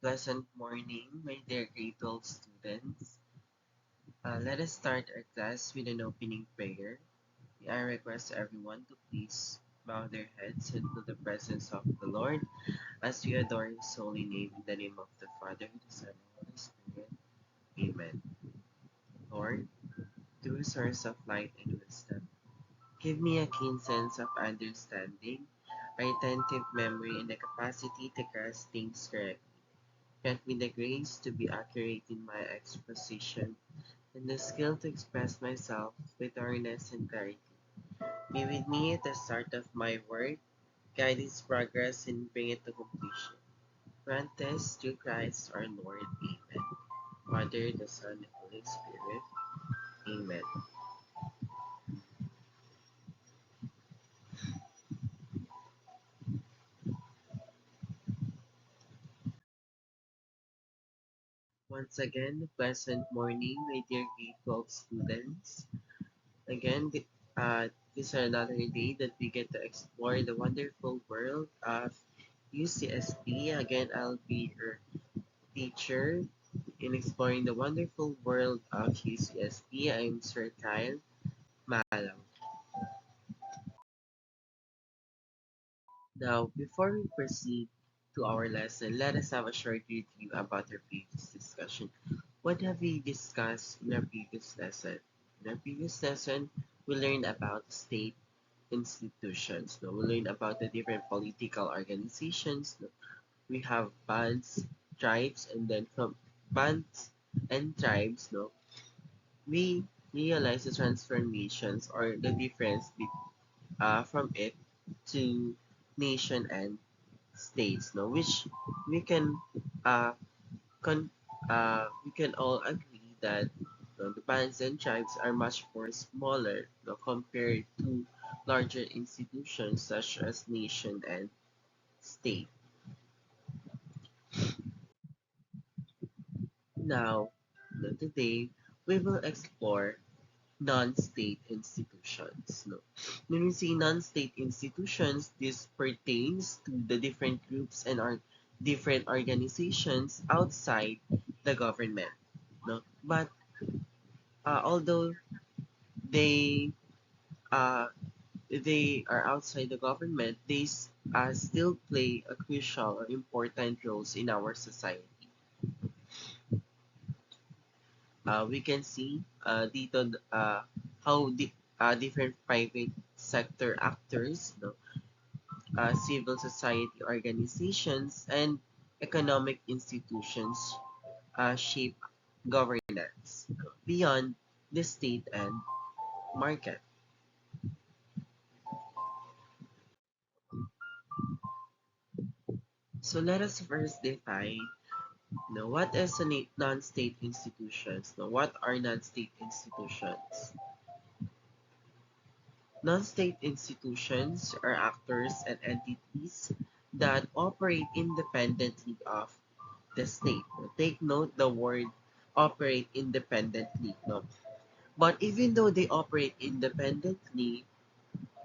Pleasant morning, my dear grade 12 students. Let us start our class with an opening prayer. I request everyone to please bow their heads into the presence of the Lord as we adore His holy name in the name of the Father, the Son, and Holy Spirit. Amen. Lord, true source of light and wisdom, give me a keen sense of understanding, attentive memory, and the capacity to grasp things correctly. Grant me the grace to be accurate in my exposition and the skill to express myself with earnest and clarity. Be with me at the start of my work, guide its progress, and bring it to completion. Grant this through Christ our Lord. Amen. Father, the Son, and Holy Spirit. Amen. Once again, pleasant morning, my dear grade 12 students. Again, this is another day that we get to explore the wonderful world of UCSB. Again, I'll be your teacher in exploring the wonderful world of UCSB. I'm Sir Kyle Malang. Now, before we proceed to our lesson, let us have a short review about our previous discussion. What have we discussed in our previous lesson? In our previous lesson, we learned about state institutions. No? We learned about the different political organizations. No? We have bands, tribes, and then from bands and tribes, no, we realize the transformations or the difference from it to nation and states, no, which we can uh, con- we can all agree that the bands and tribes are much more smaller, compared to larger institutions such as nation and state. Now, today we will explore non-state institutions. No? When we say non-state institutions, this pertains to the different groups and different organizations outside the government. No? But although they uh, they are outside the government, still play a crucial or important roles in our society. We can see dito how different private sector actors, no, civil society organizations, and economic institutions shape governance beyond the state and market. So let us first define, what is a non-state institutions. What are non-state institutions? Non-state institutions are actors and entities that operate independently of the state. Take note the word operate independently. No? But even though they operate independently,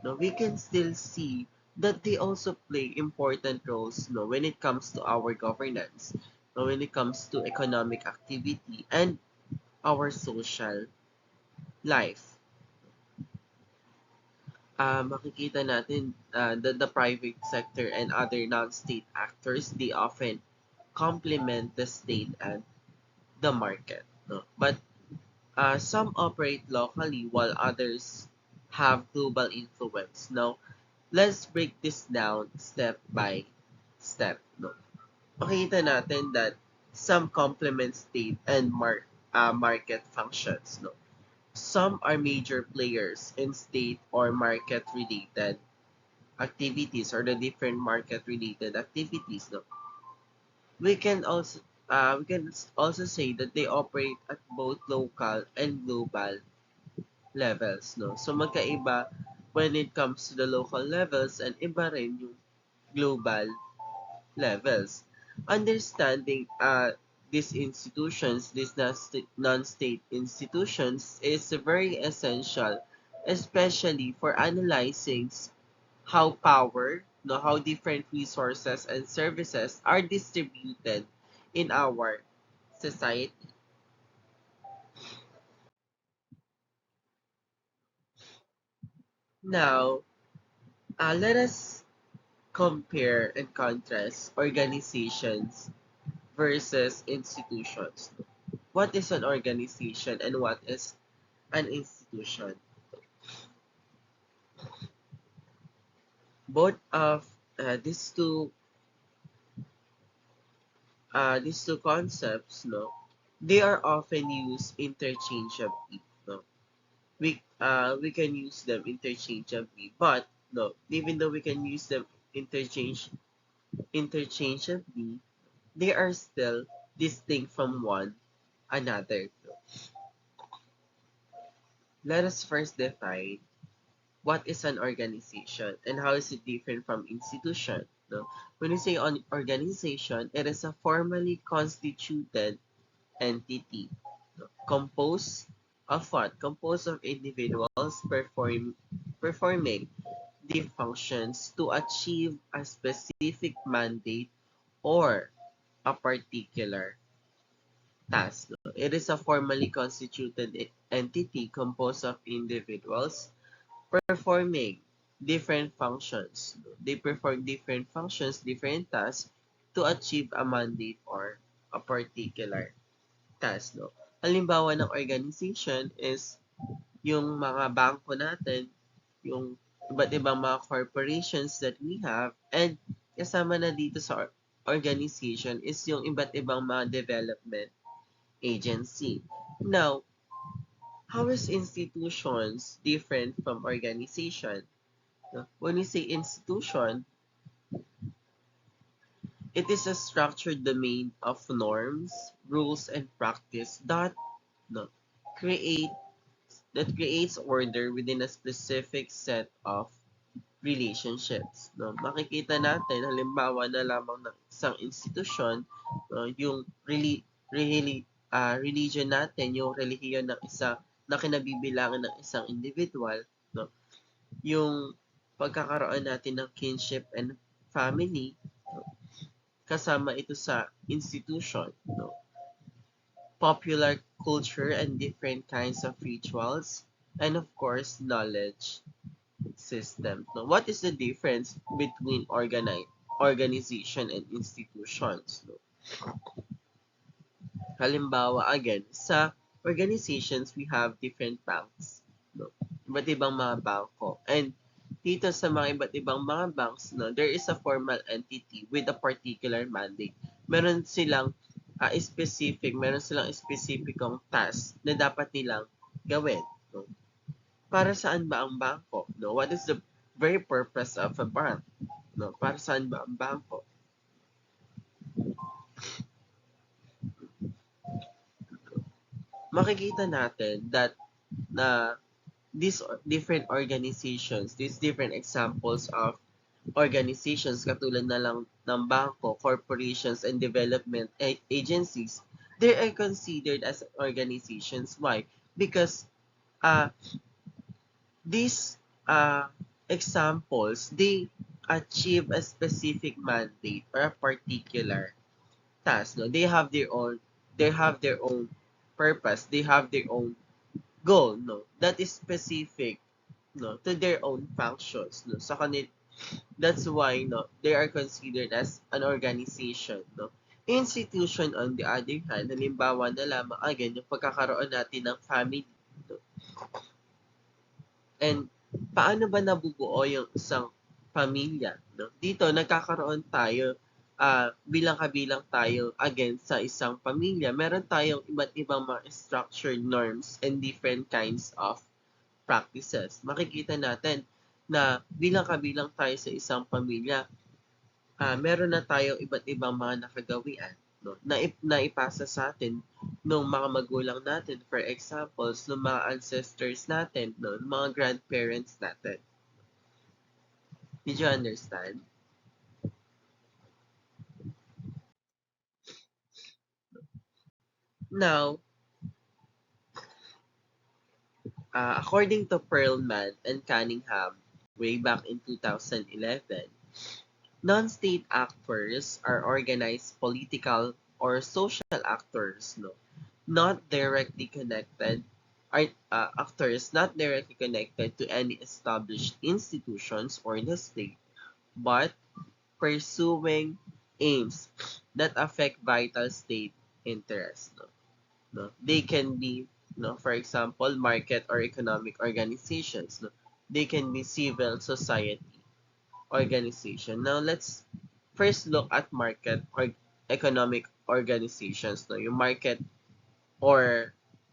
no, we can still see that they also play important roles, no, when it comes to our governance, no, when it comes to economic activity and our social life. Makikita natin that the private sector and other non-state actors, they often complement the state and the market. No? But some operate locally while others have global influence. Now, let's break this down step by step. No? Makikita natin that some complement state and market functions. No? Some are major players in state or market related activities or the different market related activities. No? We can also say that they operate at both local and global levels. No? So magkaiba when it comes to the local levels and iba rin yung global levels. Understanding these institutions, these non-state institutions, is very essential, especially for analyzing how power no, how different resources and services are distributed in our society. Now, let us compare and contrast organizations versus institutions. What is an organization and what is an institution? Both of these two concepts, no, they are often used interchangeably. No, we can use them interchangeably, but no, even though we can use them interchangeably, they are still distinct from one another. No? Let us first define what is an organization and how is it different from institution. No? When we say on organization, it is a formally constituted entity composed of what? Composed of individuals performing the functions to achieve a specific mandate or a particular task. It is a formally constituted entity composed of individuals performing different functions. They perform different functions, different tasks to achieve a mandate or a particular task. No? Halimbawa ng organization is yung mga bangko natin, yung iba't ibang mga corporations that we have, and kasama na dito sa organization is yung iba't ibang mga development agency. Now, how is institutions different from organization? No? When we say institution, it is a structured domain of norms, rules, and practice that no, create that creates order within a specific set of relationships. No? Makikita natin, halimbawa na lamang ng isang institusyon, yung religion natin, yung relihiyon ng isa na kinabibilangan ng isang individual, no? Yung pagkakaroon natin ng kinship and family, no? Kasama ito sa institution. No? Popular culture and different kinds of rituals, and of course, knowledge system. Now, what is the difference between organization and institutions? No? Halimbawa, again, sa organizations, we have different banks. No? Iba't ibang mga bangko. And dito sa mga iba't ibang mga banks, no, there is a formal entity with a particular mandate. Meron silang specificong task na dapat nilang gawin. No? Para saan ba ang bangko? No? What is the very purpose of a bank? No? Para saan ba ang bangko? Makikita natin that na these different organizations, these different examples of organizations katulad na lang ng bangko, corporations, and development agencies, they are considered as organizations. Why? Because uh, these examples, they achieve a specific mandate or a particular task. No? They have their own purpose. They have their own goal. No? That is specific no, to their own functions. No? That's why no, they are considered as an organization. No? Institution on the other hand, halimbawa na lamang again yung pagkakaroon natin ng family. No? And paano ba nabubuo yung isang pamilya? No? Dito, nagkakaroon tayo, bilang kabilang tayo again sa isang pamilya. Meron tayong iba't ibang mga structured norms and different kinds of practices. Makikita natin na bilang kabilang tayo sa isang pamilya, meron na tayong iba't ibang mga nakagawian no, naipasa sa atin nung mga magulang natin, for example, nung mga ancestors natin, no, mga grandparents natin. Did you understand? Now, according to Perlman and Cunningham, way back in 2011, Non-state actors are organized political or social actors, no, not directly connected, are actors not directly connected to any established institutions or the state, but pursuing aims that affect vital state interests. No? No? They can be, no, for example, market or economic organizations. No? They can be civil society organization. Now, let's first look at market or economic organizations. No? Yung market or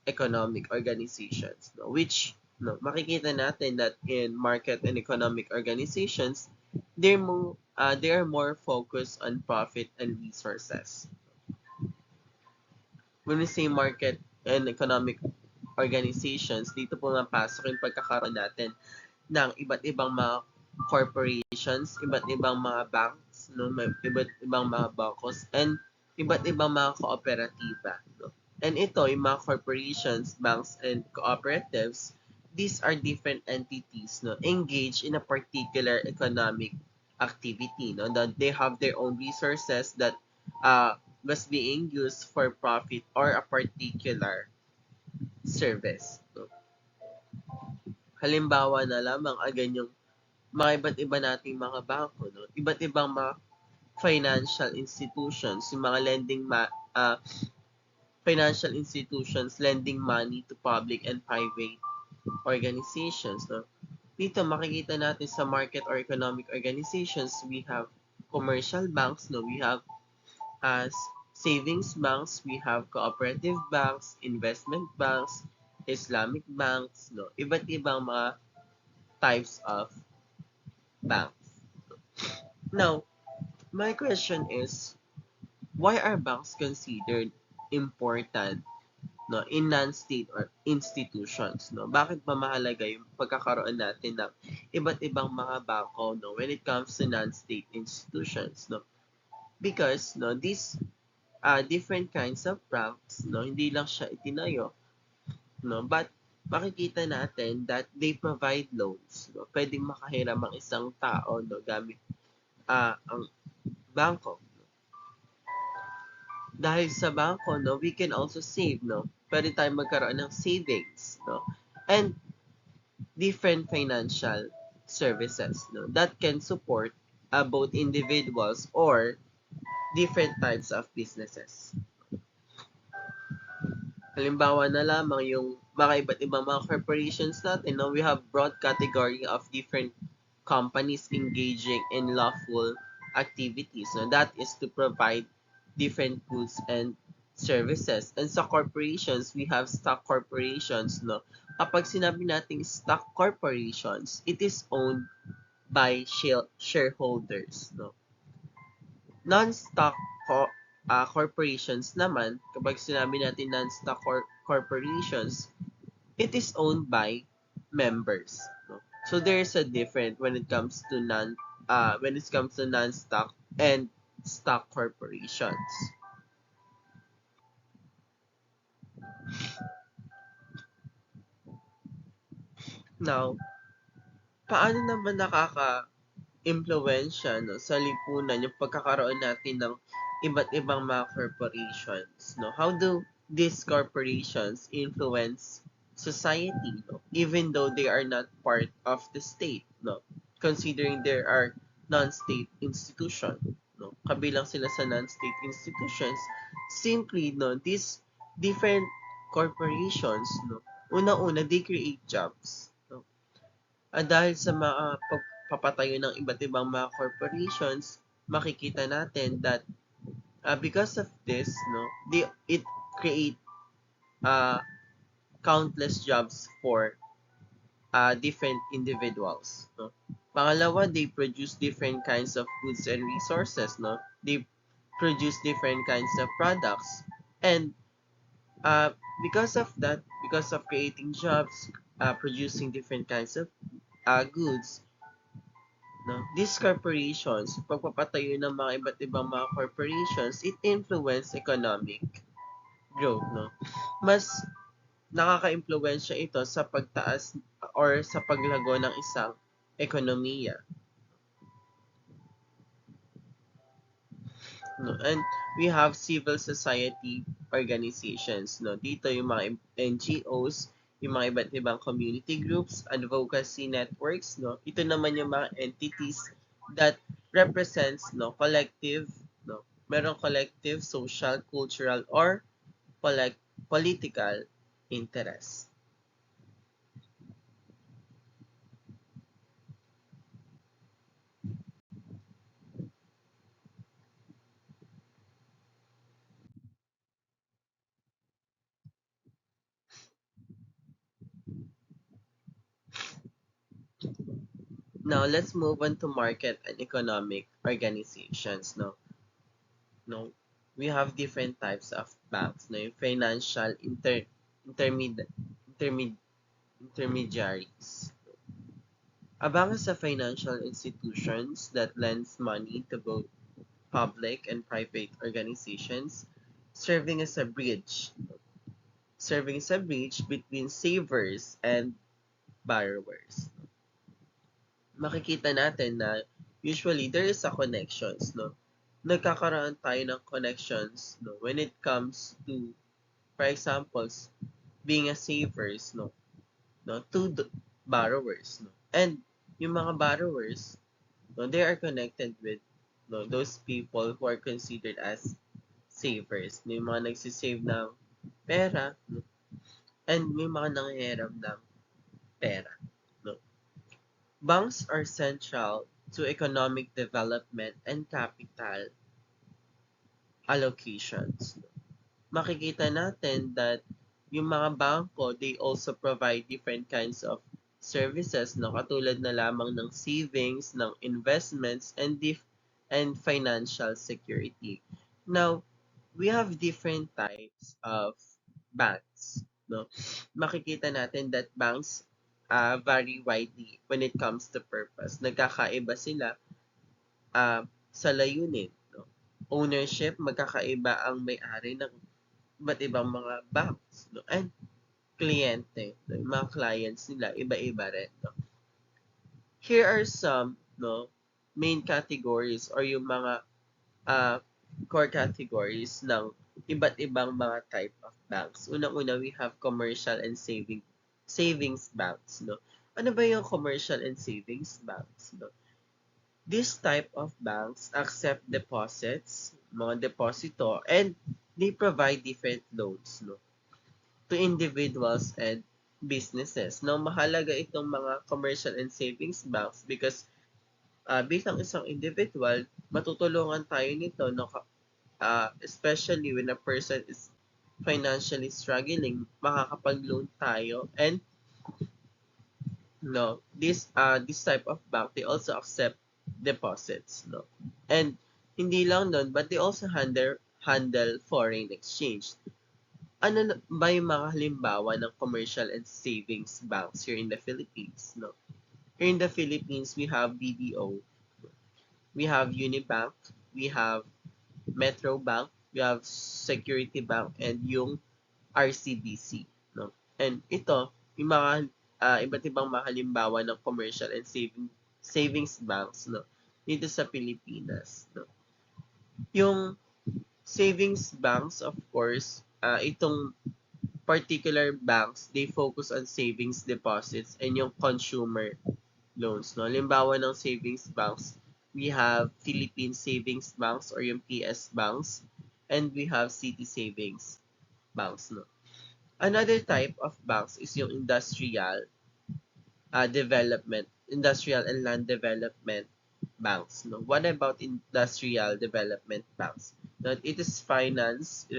economic organizations, no? Which, no, makikita natin that in market and economic organizations, they are more focused on profit and resources. When we say market and economic organizations, dito pumapasok yung pagkakaroon natin ng iba't ibang mga corporations, iba't ibang mga banks, no, iba't ibang mga bankos, and iba't ibang mga kooperatiba. No? And ito, yung mga corporations, banks, and cooperatives, these are different entities, no, engaged in a particular economic activity, no, that they have their own resources that was being used for profit or a particular service. No? Halimbawa na lamang agan yung mga iba't iba nating mga bangko, no? Iba't ibang mga financial institutions, yung mga financial institutions lending money to public and private organizations, no? Dito makikita natin sa market or economic organizations, we have commercial banks, no? We have as savings banks, we have cooperative banks, investment banks, Islamic banks, no? Iba't ibang mga types of banks. Now, my question is, why are banks considered important, no, in non-state or institutions? No? Bakit ba mahalaga yung pagkakaroon natin ng iba't ibang mga bangko, no, when it comes to non-state institutions? No? Because, no, these different kinds of banks, no, hindi lang siya itinayo, no, but makikita natin that they provide loans. No? Pwedeng makahiram ang isang tao, no, gamit ang bangko. Dahil sa bangko, no, we can also save, no? Pwede tayong magkaroon ng savings, no? And different financial services, no? That can support both individuals or different types of businesses. Halimbawa na lamang yung mga iba't ibang mga corporations natin, no? We have broad category of different companies engaging in lawful activities. No? That is to provide different goods and services. And sa corporations, we have stock corporations. No? Kapag sinabi nating stock corporations, it is owned by shareholders. No? Non-stock corporations naman, kapag sinabi natin non-stock corporations, it is owned by members. No? So there's a difference when it comes to non-stock and stock corporations. Now, paano naman nakaka-impluwensya, no, sa lipunan yung pagkakaroon natin ng iba't ibang mga corporations? No? How do these corporations influence society, no? Even though they are not part of the state, no? Considering there are non-state institution, no? Kabilang sila sa non-state institutions, simply, no, these different corporations, no, una-una, they create jobs, no? Dahil sa mga pagpapatayo ng iba't ibang mga corporations, makikita natin that because of this, no, it create countless jobs for different individuals. No? Pangalawa, they produce different kinds of goods and resources. No? They produce different kinds of products. And because of that, because of creating jobs, producing different kinds of goods, no? These corporations, pagpapatayo ng mga iba't ibang mga corporations, it influence economic growth. No? Mas nakaka-impluwensya ito sa pagtaas or sa paglago ng isang ekonomiya. no? And we have civil society organizations, no? Dito yung mga NGOs, yung mga iba't ibang community groups, advocacy networks, no? Ito naman yung mga entities that represents, no, collective, no? Merong collective, social, cultural, or political interest. Now, let's move on to market and economic organizations, no? No, we have different types of banks, no? Yung financial intermed, intermed, intermediaries. A bank is a financial institutions that lends money to both public and private organizations, serving as a bridge, between savers and borrowers. Makikita natin na usually there is a connections, no? Nagkakaroon tayo ng connections, no? When it comes to, for example, being a savers, no? No? To the borrowers, no? And yung mga borrowers, no? They are connected with, no? Those people who are considered as savers. May mga nagsisave ng pera, no? And may mga nanghihiram ng pera, no? Banks are central to economic development and capital allocations. Makikita natin that yung mga bangko, they also provide different kinds of services, no? Katulad na lamang ng savings, ng investments, and financial security. Now, we have different types of banks, no? Makikita natin that banks vary widely when it comes to purpose. Nagkakaiba sila sa layunin, no? Ownership, magkakaiba ang may-ari ng iba't ibang mga banks, no? And kliyente, no? Yung mga clients nila, iba-iba rin, no? Here are some, no, main categories or yung mga uh, core categories ng iba't ibang mga type of banks. Unang-una, we have commercial and savings banks, no? Ano ba yung commercial and savings banks, no? This type of banks accept deposits, mga deposito, and they provide different loans, no, to individuals and businesses. No, mahalaga itong mga commercial and savings banks because bilang isang individual, matutulungan tayo nito, no, especially when a person is financially struggling, makakapag-loan tayo. And no, this type of bank, they also accept deposits, no. And hindi lang nun, but they also handle foreign exchange. Ano ba yung mga halimbawa ng commercial and savings banks here in the Philippines, no? Here in the Philippines, we have BDO, we have Unibank, we have Metro Bank, we have Security Bank, and yung RCBC, no? And ito, yung mga iba't ibang mga halimbawa ng commercial and savings banks, no, dito sa Pilipinas, no. Yung savings banks, of course, itong particular banks, they focus on savings deposits and yung consumer loans, no. Halimbawa ng savings banks, we have Philippine Savings Banks or yung PS Banks, and we have City Savings Banks, no. Another type of banks is yung industrial and land development banks. No? What about industrial development banks? That it is finance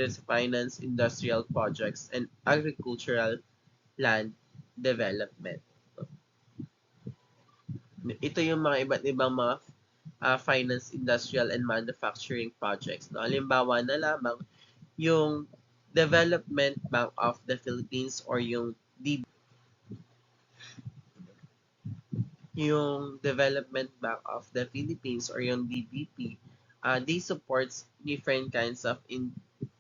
industrial projects and agricultural land development. Ito yung mga iba't ibang mga finance, industrial, and manufacturing projects. No? Halimbawa na lamang yung Development Bank of the Philippines or yung Development Bank of the Philippines or yung DBP, they supports different kinds of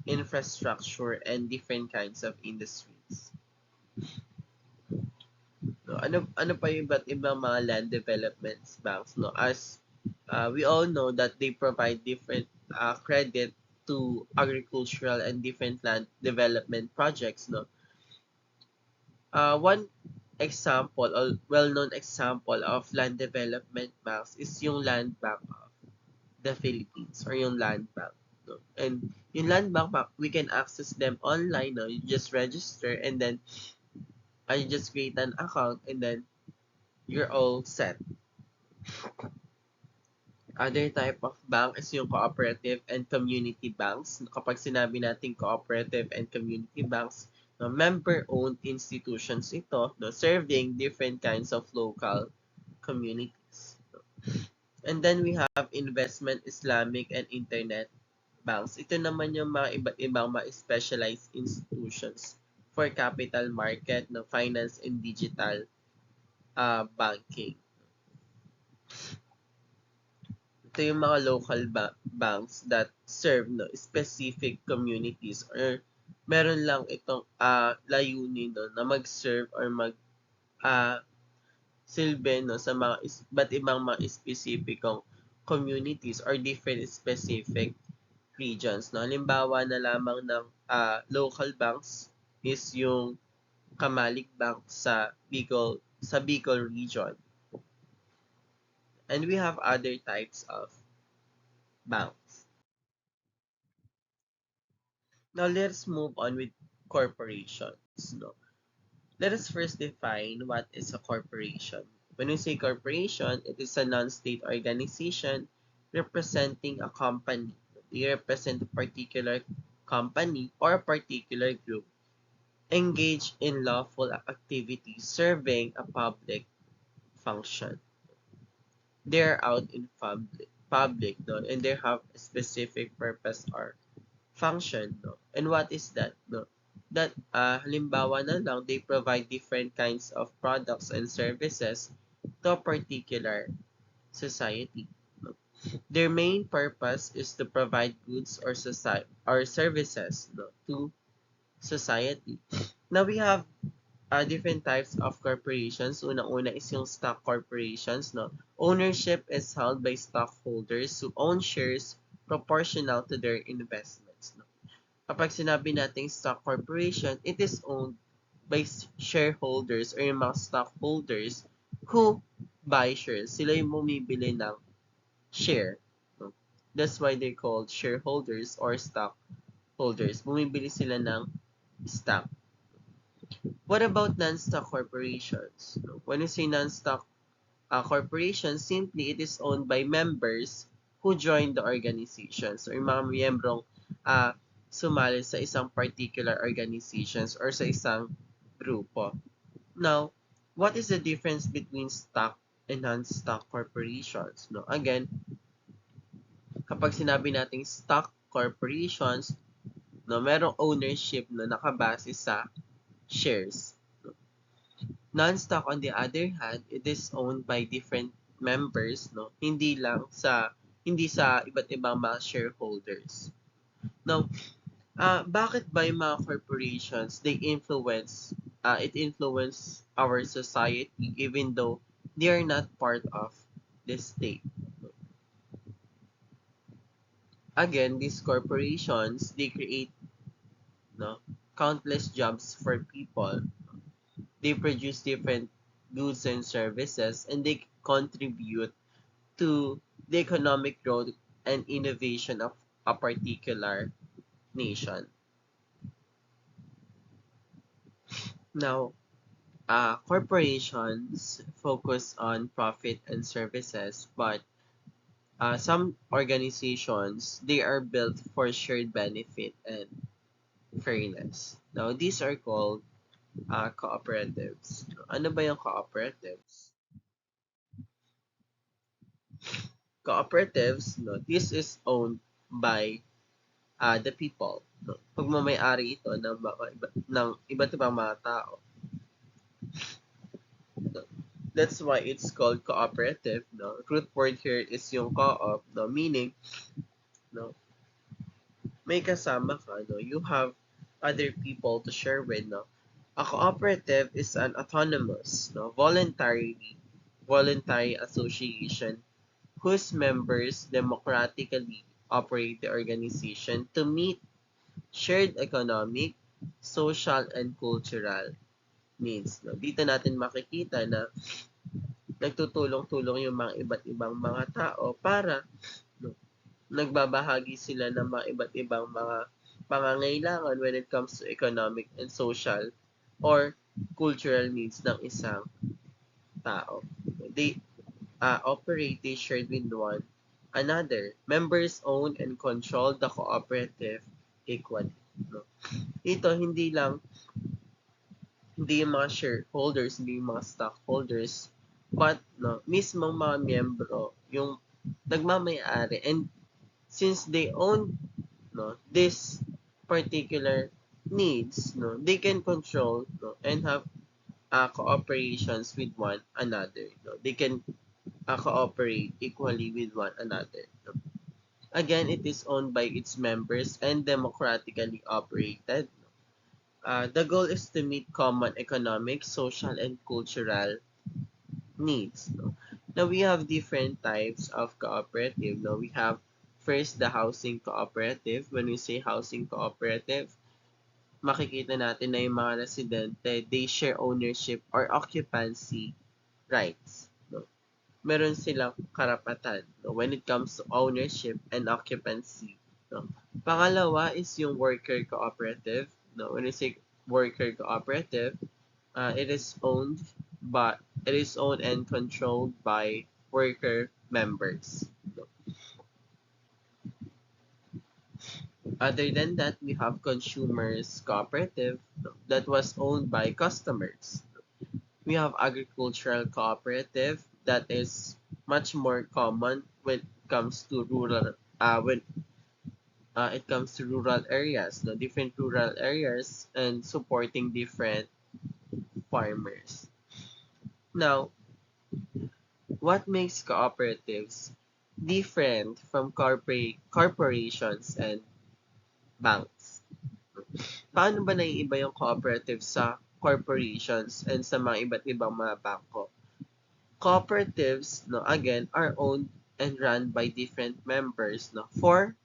infrastructure and different kinds of industries. No, ano pa yung iba't ibang mga land development banks, no? As we all know that they provide different credit to agricultural and different land development projects, no. One example or well-known example of land development banks is yung Land Bank of the Philippines or yung Land Bank. No? And yung Land Bank, we can access them online. No? You just register and then you just create an account and then you're all set. Other type of bank is yung cooperative and community banks. Kapag sinabi natin cooperative and community banks, no, member-owned institutions ito, no, serving different kinds of local communities. And then we have investment Islamic and internet banks. Ito naman yung mga iba't ibang mga specialized institutions for capital market, no, finance and digital banking. Ito yung mga local banks that serve, no, specific communities or meron lang itong layunin, no, na mag-serve or silbi, no, sa mga iba't ibang mga specificong communities or different specific regions. No? Halimbawa na lamang ng local banks is yung Kamalig Bank sa Bicol region. And we have other types of banks. Now let's move on with corporations. No? Let us first define what is a corporation. When we say corporation, it is a non-state organization representing a company. They represent a particular company or a particular group engaged in lawful activities serving a public function. They're out in public, no? And they have a specific purpose or function, no? And what is that, no? That, halimbawa na lang, they provide different kinds of products and services to a particular society. No? Their main purpose is to provide goods or services, no, to society. Now we have different types of corporations. Una-una is yung stock corporations, no? Ownership is held by stockholders who own shares proportional to their investments, no? Kapag sinabi nating stock corporation, it is owned by shareholders or yung mga stockholders who buy shares. Sila yung bumibili ng share, no? That's why they're called shareholders or stockholders. Bumibili sila ng stock. What about non-stock corporations? When we say non-stock corporation, simply it is owned by members who join the organization. So, yung mga miyembrong sumali sa isang particular organizations or sa isang grupo. Now, what is the difference between stock and non-stock corporations? No, again, kapag sinabi nating stock corporations, no, merong ownership na nakabase sa shares. Non-stock, on the other hand, it is owned by different members, no? Hindi sa iba't ibang mga shareholders. Now, bakit ba yung mga corporations, it influence our society even though they are not part of the state? Again, these corporations, they create, no, countless jobs for people. They produce different goods and services, and they contribute to the economic growth and innovation of a particular nation. Now, corporations focus on profit and services, but some organizations, they are built for shared benefit and fairness. Now, these are called cooperatives. Ano ba yung cooperatives? Cooperatives, no, this is owned by the people. No? Pagmamay-ari ito ng iba't ibang mga tao. No? That's why it's called cooperative. No? Root word here is yung co-op, no? Meaning, no, may kasama ka, no? You have other people to share with, no? A cooperative is an autonomous, no, voluntary association whose members democratically operate the organization to meet shared economic, social, and cultural needs. No? Dito natin makikita na nagtutulong-tulong yung mga iba't ibang mga tao para no, nagbabahagi sila ng mga iba't ibang mga pangangailangan when it comes to economic and social or cultural needs ng isang tao. They operate, they shared with one another. Members own and control the cooperative equally. No? Ito, hindi yung mga shareholders, hindi yung mga stockholders, but no, mismong mga miyembro yung nagmamayari, and since they own no this particular needs, no, they can control no and have cooperations with one another. No, they can cooperate equally with one another. No? Again, it is owned by its members and democratically operated. The goal is to meet common economic, social, and cultural needs. No? Now, we have different types of cooperative. No? We have first the housing cooperative. When we say housing cooperative, makikita natin na yung mga residente, they share ownership or occupancy rights. No? Meron silang karapatan no? When it comes to ownership and occupancy. No? Pangalawa is yung worker cooperative. No? When we say worker cooperative, it is owned and controlled by worker members. Other than that, we have consumers cooperative that was owned by customers. We have agricultural cooperative that is much more common when it comes to rural areas, no, different rural areas and supporting different farmers. Now, what makes cooperatives different from corporations and banks? Paano ba naiiba yung cooperative sa corporations and sa mga iba't ibang mga bangko? Cooperatives, no, again, are owned and run by different members, no, for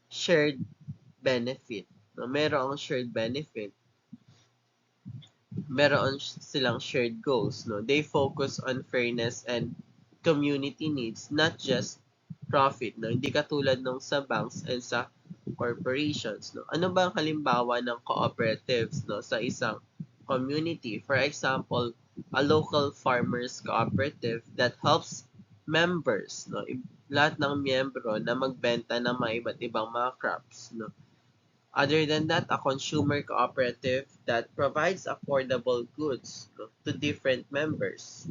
shared benefit. No, merong shared benefit. Meron silang shared goals. No, they focus on fairness and community needs, not just profit. No, hindi katulad nung sa banks and sa corporations. No, ano ba ang halimbawa ng cooperatives no sa isang community? For example, a local farmers cooperative that helps members, no, lahat ng miyembro na magbenta ng mga iba't ibang mga crops, no. Other than that, a consumer cooperative that provides affordable goods, no, to different members.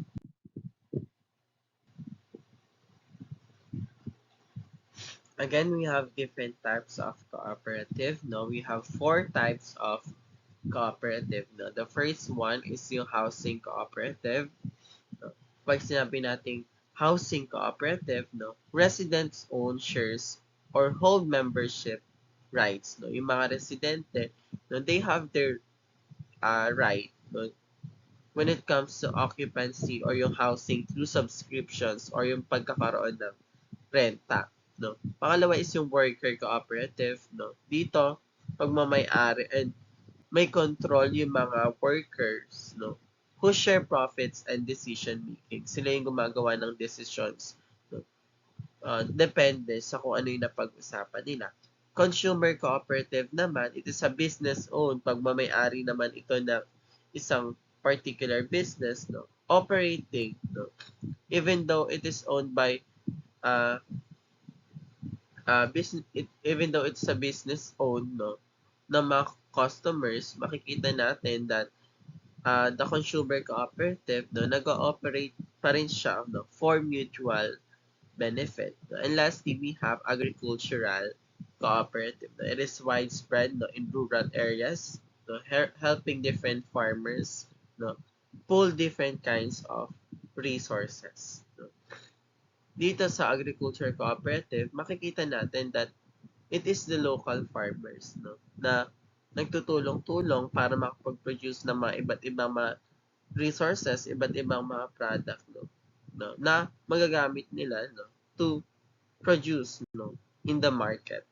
Again, we have different types of cooperative. No, we have four types of cooperative. No, the first one is yung housing cooperative. No, pag sinabi nating housing cooperative, no, residents own shares or hold membership rights. No, yung mga residente, no, they have their right, no, when it comes to occupancy or yung housing through subscriptions or yung pagkakaroon ng renta. No? Pangalawa is yung worker cooperative. No? Dito, pagmamay-ari and may control yung mga workers no? Who share profits and decision making. Sila yung gumagawa ng decisions. No? Depende sa kung ano yung napag-usapan nila. Consumer cooperative naman, it is a business owned. Pagmamay-ari naman ito ng isang particular business, no? Operating, no? Even though it is owned by even though it's a business owned, no, na mga customers, makikita natin that the consumer cooperative, no, nag-ooperate pa rin siya, no, for mutual benefit. No? And lastly, we have agricultural cooperative. No? It is widespread no, in rural areas, no, helping different farmers no, pull different kinds of resources. No? Dito sa agriculture cooperative, makikita natin that it is the local farmers no, na nagtutulong-tulong para makapag-produce ng mga iba't ibang mga resources, iba't ibang mga product no, na magagamit nila no, to produce no, in the market.